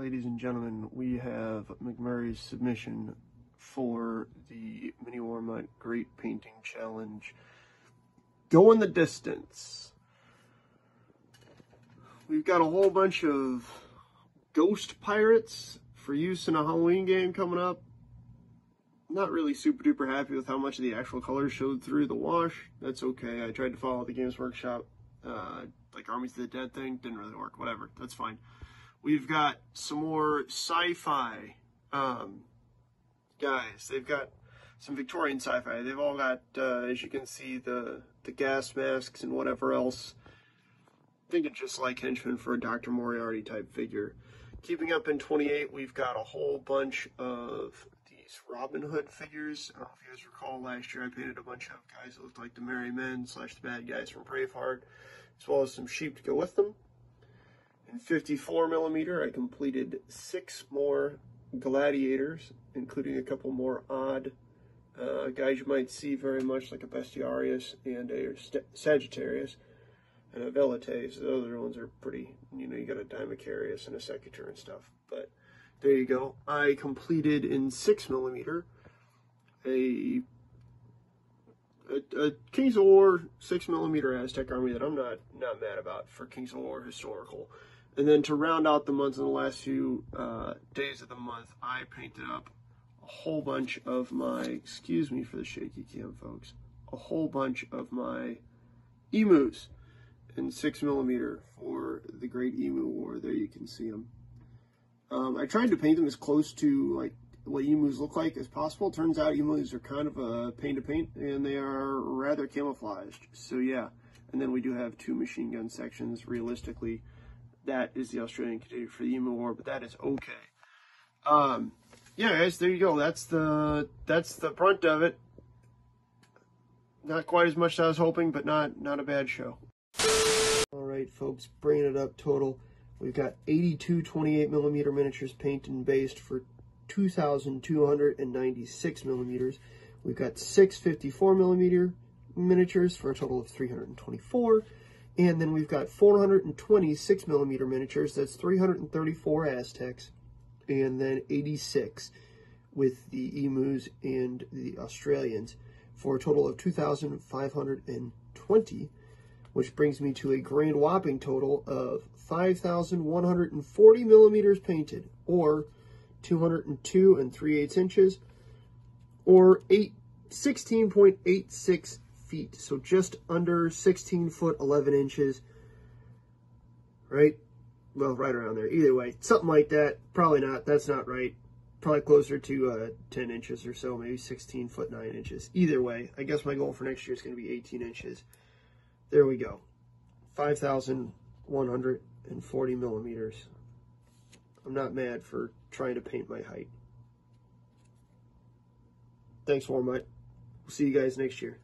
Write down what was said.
ladies and gentlemen, we have McMurray's submission for the Mini Warmutt Great Painting Challenge. Going the distance. We've got a whole bunch of ghost pirates for use in a Halloween game coming up. Not really super duper happy with how much of the actual colors showed through the wash. That's okay. I tried to follow the Games Workshop, like Armies of the Dead thing. Didn't really work. Whatever. That's fine. We've got some more sci-fi guys. They've got some Victorian sci-fi. They've all got, as you can see, the gas masks and whatever else. Thinking just like henchmen for a Dr. Moriarty type figure. Keeping up in 28, we've got a whole bunch of these Robin Hood figures. I don't know if you guys recall last year I painted a bunch of guys that looked like the Merry Men / the bad guys from Braveheart, as well as some sheep to go with them. In 54mm, I completed 6 more gladiators, including a couple more odd guys you might see very much, like a Bestiarius and a Sagittarius and a Velites. The other ones are pretty, you got a Dimacarius and a Secutor and stuff. But there you go. I completed in 6mm a Kings of War 6mm Aztec army that I'm not mad about for Kings of War historical. And then to round out the month, in the last few days of the month, I painted up a whole bunch of my, excuse me for the shaky cam, folks, a whole bunch of my emus in 6mm for the Great Emu War. There you can see them. I tried to paint them as close to like what emus look like as possible. Turns out emus are kind of a pain to paint, and they are rather camouflaged. So yeah, and then we do have 2 machine gun sections. Realistically, that is the Australian category for the Emu War, but that is okay. Yeah, guys, there you go. That's the brunt of it. Not quite as much as I was hoping, but not a bad show. All right, folks, bringing it up total. We've got 82 28mm miniatures painted and based for 2,296mm. We've got 6 54mm miniatures for a total of 324. And then we've got 426mm miniatures, that's 334 Aztecs, and then 86 with the emus and the Australians for a total of 2,520, which brings me to a grand whopping total of 5,140mm painted, or 202 3/8 inches, or 16.86 feet, so just under 16 foot 11 inches, right? Well, right around there. Either way, something like that. Probably not. That's not right. Probably closer to 10 inches or so, maybe 16 foot 9 inches. Either way, I guess my goal for next year is going to be 18 inches. There we go. 5,140mm. I'm not mad for trying to paint my height. Thanks, Warmutt. We'll see you guys next year.